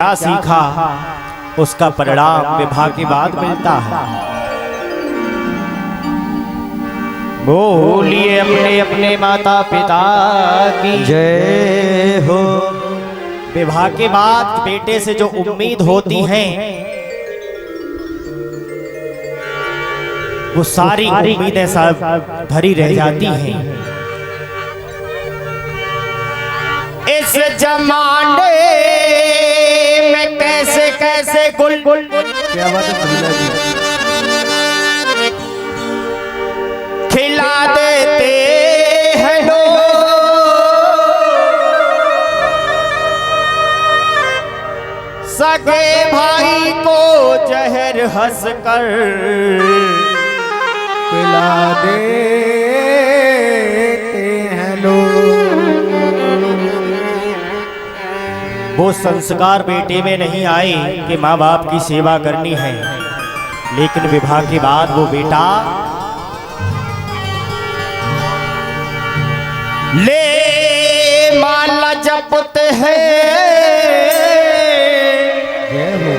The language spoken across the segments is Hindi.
क्या सीखा उसका परिणाम विवाह के बाद मिलता है। बोलिए अपने अपने माता पिता की जय हो। विवाह के बाद बेटे से जो उम्मीद होती है वो सारी उम्मीदें सब धरी रह जाती हैं। इस जमाने में कैसे कैसे गुल क्या बात है फरीदा जी, खिला देते हैं लोग, सगे भाई को जहर हंस कर पिला देते हैं लोग। वो संस्कार बेटे में नहीं आए कि माँ बाप की सेवा करनी है, लेकिन विवाह के बाद वो बेटा ले माला जपते हैं जय हो।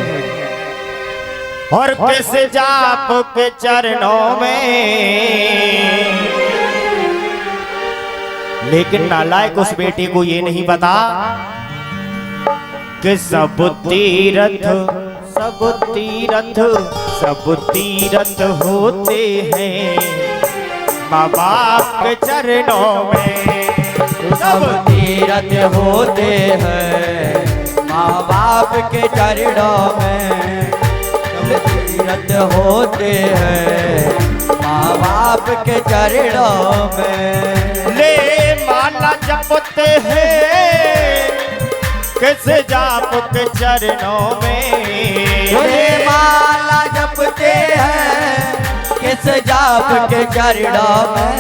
और किस जाप के चरणों में, लेकिन नालायक उस बेटे को ये नहीं पता कि सब तीरथ होते हैं माँ बाप के चरणों में। सब तीरथ होते हैं माँ बाप के चरणों में। सब तीरथ होते हैं माँ बाप के चरणों में। ले माला जपते हैं किस जाप के चरणों में। ये माला जपते हैं किस जाप के चरणों में।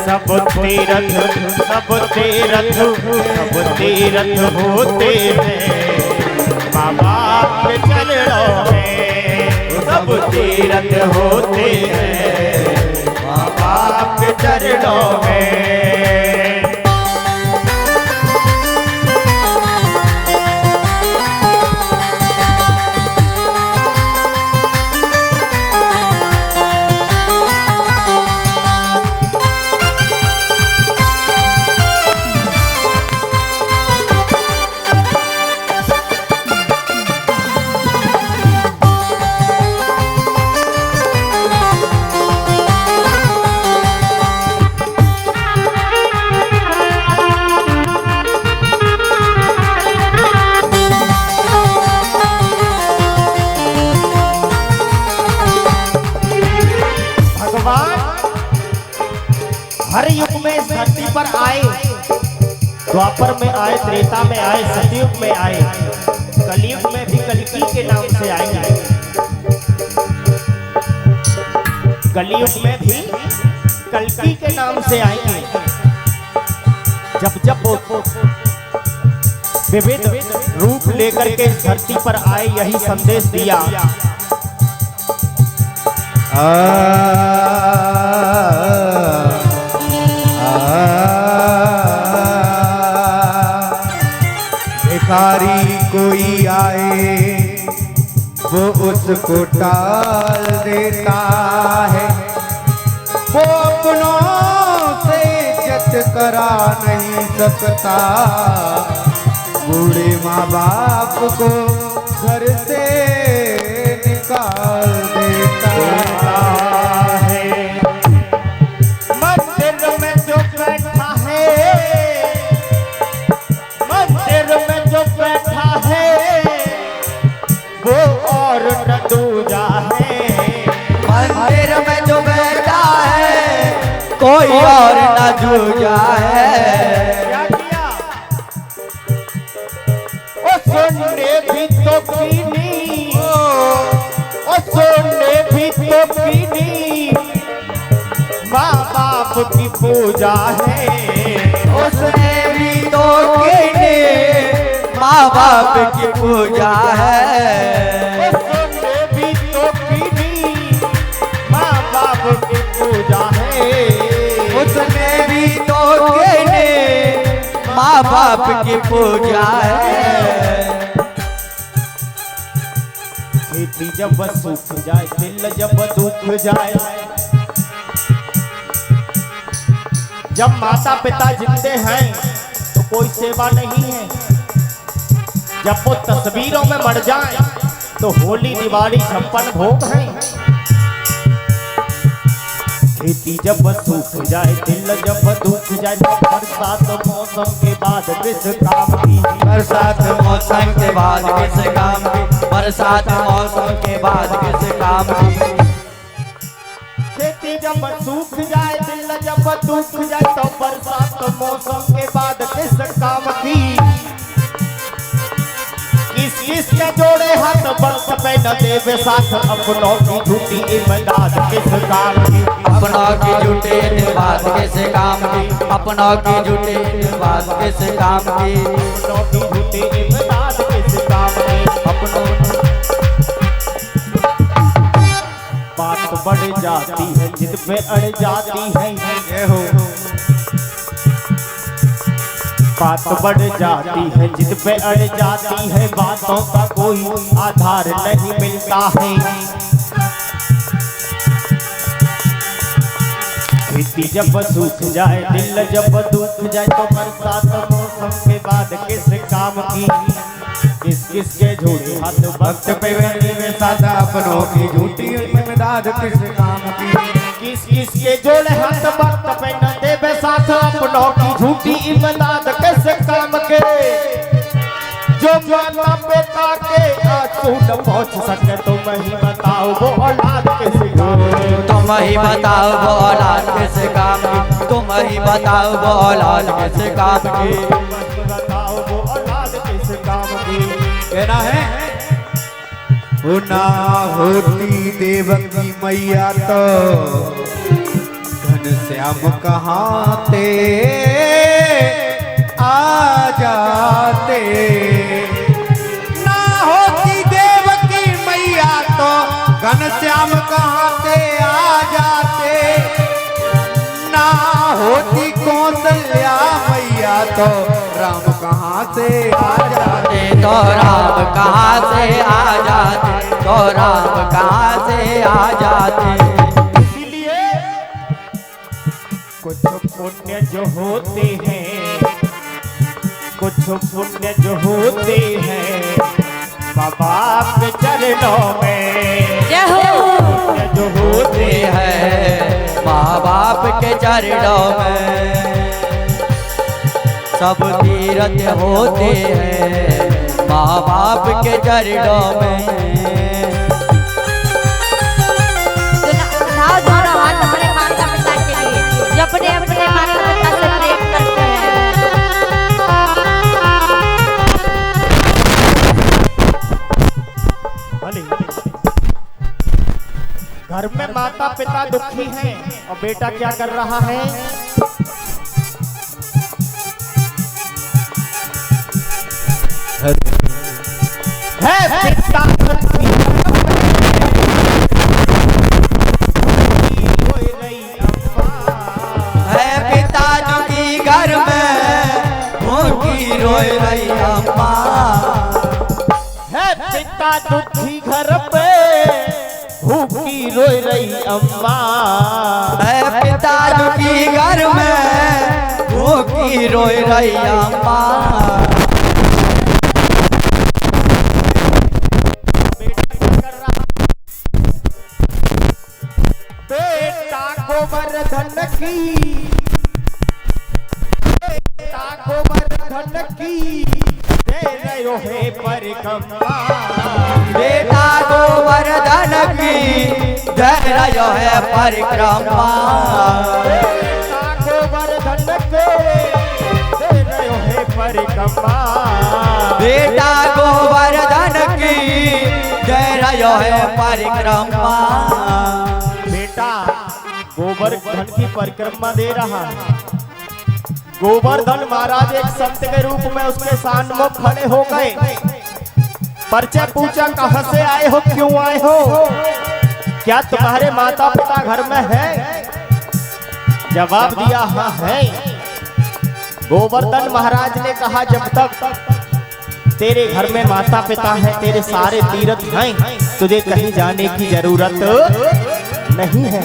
सब तीरथ होते हैं माँ बाप के चरणों में। सब तीरथ होते हैं माँ बाप के चरणों में। हर युग में इस धरती पर आए, द्वापर में आए, त्रेता में आए, सतयुग में आए, कलयुग में भी कल्कि के नाम से आएंगे। कलयुग में भी कल्कि के नाम से आएंगे। जब विविध रूप लेकर के इस धरती पर आए, यही संदेश दिया भिखारी कोई आए वो उसको टाल देता है। वो अपनों से इज्जत करा नहीं सकता। बूढ़े माँ बाप को घर से निकाल देता है। मंदिर में जो बैठा है, मंदिर में जो बैठा है वो और न दूजा है। मंदिर में जो बैठा है कोई और न दूजा है। क्या किया? ओ सोने भी तो पीनी, ओ सोने भी तो पीनी, माँ बाप की पूजा है। उसने भी तो कीनी माँ बाप की पूजा है। उसने भी तो कीनी माँ बाप की पूजा है। उसने भी तो कीनी माँ बाप की पूजा है। खेती जब सूख जाए, दिल जब दुख जाए, जब माता पिता जिंदे हैं तो कोई सेवा नहीं है, जब वो तस्वीरों में मर जाए तो होली दिवाली 56 भोग हैं। खेती जब सूख जाए, दिल जब दुख जाए, बरसात मौसम के बाद किस काम की, बरसात मौसम के बाद किस काम की, बरसात मौसम के बाद किस काम की। खेती जब सूख जाए, दिल जब दुख जाए, तो बरसात मौसम के बाद किस काम की। किस किस के जोड़े हाथ बरस पे न देवे साथ, अपनों की झूठी इमदाद किस काम की, अपनों की झूठी बात किस काम की, अपनों की झूठी बात किस काम की, अपनों की झूठी इमदाद किस काम की। अपनों बात बढ़ जाती है जिद पे अड़ जाती है, ये हो बात बढ़ जाती है जिद पे अड़ जाती है, बातों का कोई आधार नहीं मिलता है। खेती जब सूख जाए, दिल जब दुख जाए, तो बरसात मौसम के बाद किस काम की। किस किस के झूठे हाथ वक्त पे में सादा, अपनों की झूठी इमदाद किस काम की। किस किस के जोड़े हाथ वक्त पे न देवे साथ, अपनों की झूठी इमदाद किस काम के। जो माता पिता के आंसू न पहुंच सके, तुम ही बताओ वो औलाद किस काम की। तुम ही बताओ वो औलाद किस काम की, तुम ही बताओ वो औलाद किस काम की। बताओ वो औलाद किस काम की। कहना है ना होती देवकी मैया तो घनश्याम कहाँ थे आ जाते। ना होती देवकी मैया तो घनश्याम कहाँ थे आ जाते। ना होती कौशल्या मैया तो राम कहाँ से आ जाते। तो राम कहाँ से आ जाते, तो राम कहाँ से आ जाते। इसीलिए कुछ पुण्य जो होते हैं, कुछ पुण्य जो होते हैं, बाबा के चरणों में पुण्य जो होते है माँ बाप के चरणों में सब तीरथ होते हैं, माँ बाप के चरणों में। उठाओ दोनों हाथ अपने माता पिता के लिए जो अपने अपने माता पिता से प्रेम करते हैं। घर में माता पिता दुखी हैं और बेटा क्या कर रहा है, पिता है पिता दुखी घर में भूखी रोए रही अम्मा। है पिता दुखी घर पे भूखी रोए रही अम्मा। है पिता दुखी घर में भूखी रोए रही अम्मा। बेटा गोवर्धन की, बेटा गोवर्धन की दे रहे है परिक्रमा। बेटा गोवर्धन की जय रहो है परिक्रमा। बेटा गोवर्धन के दे रहे है परिक्रमा। बेटा गोवर्धन की जय रहो है परिक्रमा। बेटा गोवर्धन की परिक्रमा दे रहा है। गोवर्धन महाराज एक संत के रूप में उसके सामने खड़े हो गए। परिचय पूछा, कहां से आए हो, क्यों आए हो, क्या तुम्हारे माता पिता घर में है? जवाब दिया हाँ है। गोवर्धन महाराज ने कहा, जब तक तेरे घर में माता पिता है, तेरे सारे तीर्थ हैं, तुझे कहीं जाने की जरूरत नहीं है।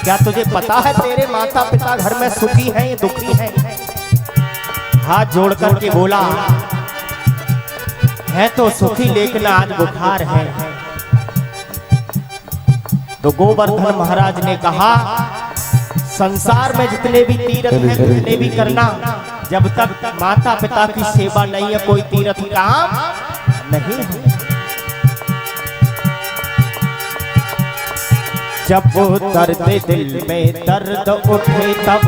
क्या तुझे पता है तेरे माता पिता घर में सुखी हैं या दुखी हैं? हाथ जोड़ करके बोला है तो सुखी लेकिन आज बुखार है। तो गोवर्धन महाराज ने कहा संसार में जितने भी तीर्थ हैं जितने भी करना, जब तक माता पिता की सेवा नहीं है कोई तीर्थ काम नहीं है। जब दर्द दिल में दर्द उठे तब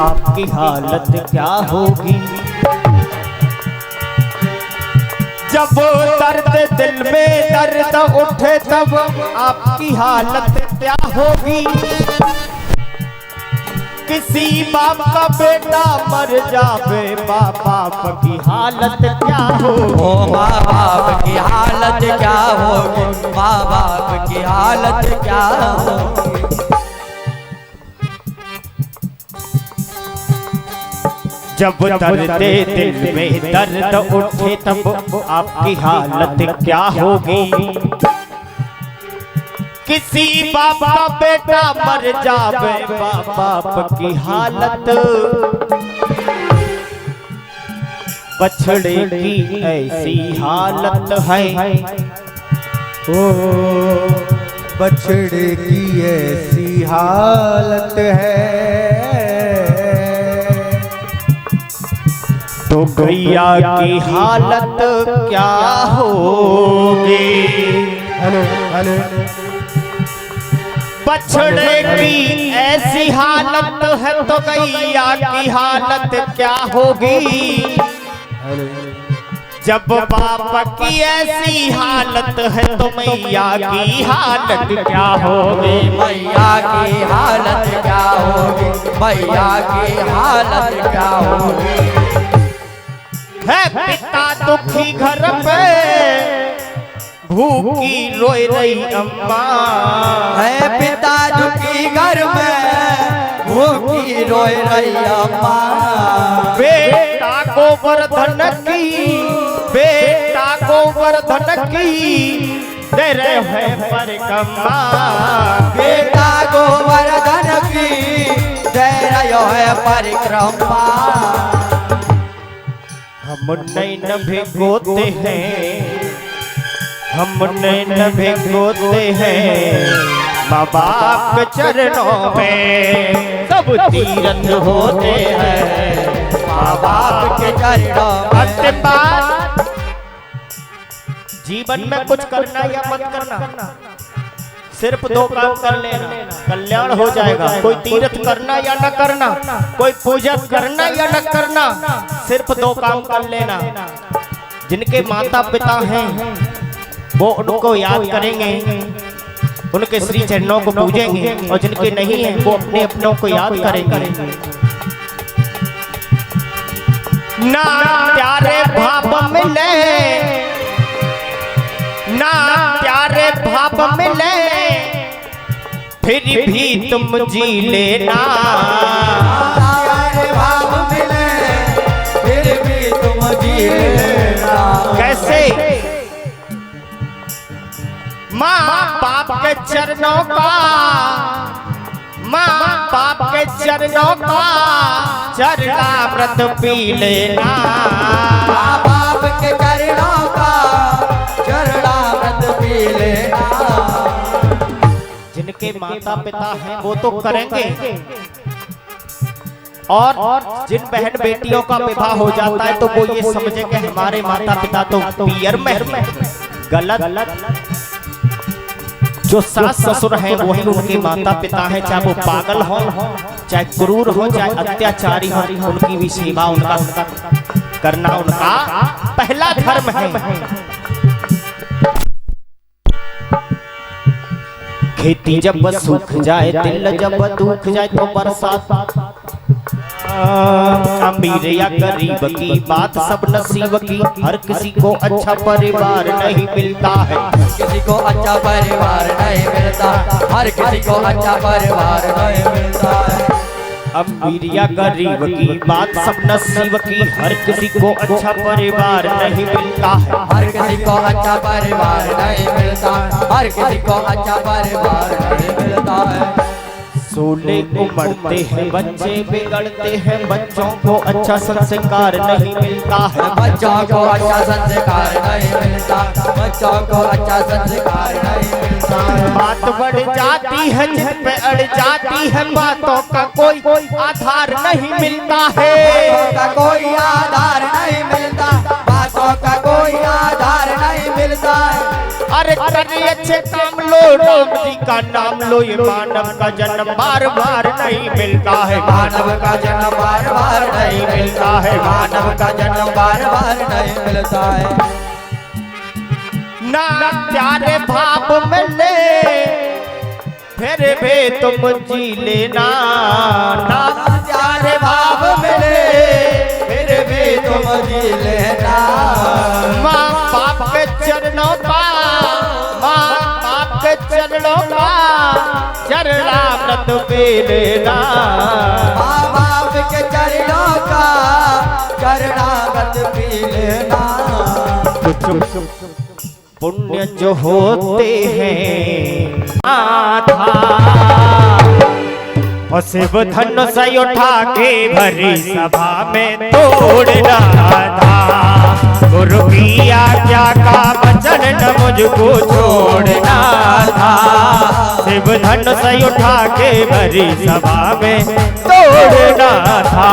आपकी हालत क्या होगी? जब दर्द दिल में दर्द उठे तब आपकी हालत क्या होगी? किसी बाप का बेटा मर जावे माँ बाप की हालत क्या होगी? ओ माँ बाप की हालत क्या होगी? माँ बाप की हालत क्या होगी? जब दर्द दिल में दर्द उठे तब आपकी हालत क्या होगी? किसी बाप का बेटा मर जावे माँ बाप की हालत, बछड़े की ऐसी हालत है। ओ बछड़े की ऐसी हालत है, तो गैया की हालत क्या होगी? Hello hello. बछड़े की ऐसी हालत है तो गैया की हालत क्या होगी? जब बाप की ऐसी हालत है तो मैया की हालत क्या होगी? मैया की हालत क्या होगी? मैया की हालत क्या होगी? है पिता दुखी घर पे भूखी रोए रही अम्मा। है पिता दुखी घर में भूखी रोए रही अम्मा। बेटा गोवर्धन की, बेटा गोवर्धन की दे रहे हैं परिक्रमा। बेटा गोवर्धन की दे रहे हैं परिक्रमा। हम नैन भिगोते हैं, हम नैन भिगोते हैं माँ बाप के चरणों में, सब तीरथ होते हैं माँ बाप के चरणों में। बात जीवन में कुछ करना या मत करना, सिर्फ दो काम कर लेना, कल्याण हो जाएगा। कोई तीर्थ करना या न करना, कोई पूजा करना या न करना, सिर्फ दो काम कर लेना। जिनके माता पिता हैं वो उनको याद करेंगे, उनके श्री चरणों को पूजेंगे, और जिनके नहीं हैं वो अपने अपनों को याद करेंगे। ना प्यारे भाव मिले, ना प्यारे भाव मिले, फिर भी तुम जी लेना। प्यारे भाव मिले फिर भी तुम जी लेना। कैसे? माँ बाप के चरणों का, माँ बाप के चरणों का चरणामृत पी लेना। माँ बाप के चरणों का चरणामृत पी लेना। जिनके माता पिता हैं वो तो करेंगे, और जिन बहन बेटियों का विवाह हो जाता है तो वो ये समझे कि हमारे माता पिता तो पियर में गलत। जो सास ससुर हैं वही उनके माता पिता हैं, चाहे वो पागल हो, चाहे क्रूर हो, चाहे अत्याचारी हो, उनकी भी सेवा उनका करना उनका पहला धर्म है। खेती जब सूख जाए, दिल जब दुख जाए तो बरसात। अमीर या गरीब की बात सब नसीब की, हर किसी को अच्छा परिवार नहीं मिलता है। किसी को अच्छा परिवार नहीं मिलता, हर किसी को अच्छा परिवार नहीं मिलता है। अमीरिया गरीब की बात सब नसीब की, हर किसी को अच्छा परिवार नहीं मिलता है। हर किसी को अच्छा परिवार नहीं मिलता, हर किसी को अच्छा परिवार नहीं मिलता है। सोले उमड़ते हैं बच्चे बिगड़ते हैं, बच्चों को अच्छा संस्कार नहीं मिलता है। बच्चों को अच्छा संस्कार नहीं मिलता, बच्चों को अच्छा संस्कार नहीं मिलता है। बात बढ़ जाती है जिन पे अड़ जाती है, बातों का कोई आधार नहीं मिलता है। बातों का कोई आधार नहीं मिलता, बातों का कोई आधार नहीं मिलता है। अरे करे अच्छे काम लो, राम जी का नाम लो, ये मानव का जन्म बार बार नहीं मिलता है। मानव का जन्म बार बार नहीं मिलता है, मानव का जन्म बार बार नहीं मिलता है। ना प्यारे भाव मिले फिर भी तुम जी लेना, ना प्यारे भाव मिले फिर भी तुम जी लेना। माँ बाप के चरणों का, माँ बाप के चरणों का चरणामृत पी लेना। माँ बाप के चरणों का चरणामृत पी लेना। पुण्य जो होते हैं आधा, और शिव धनुष से उठा के भरी सभा में तोड़ना था। गुरु की आज्ञा का वचन न मुझको छोड़ना था। शिव धनुष से उठा के भरी सभा में तोड़ना था।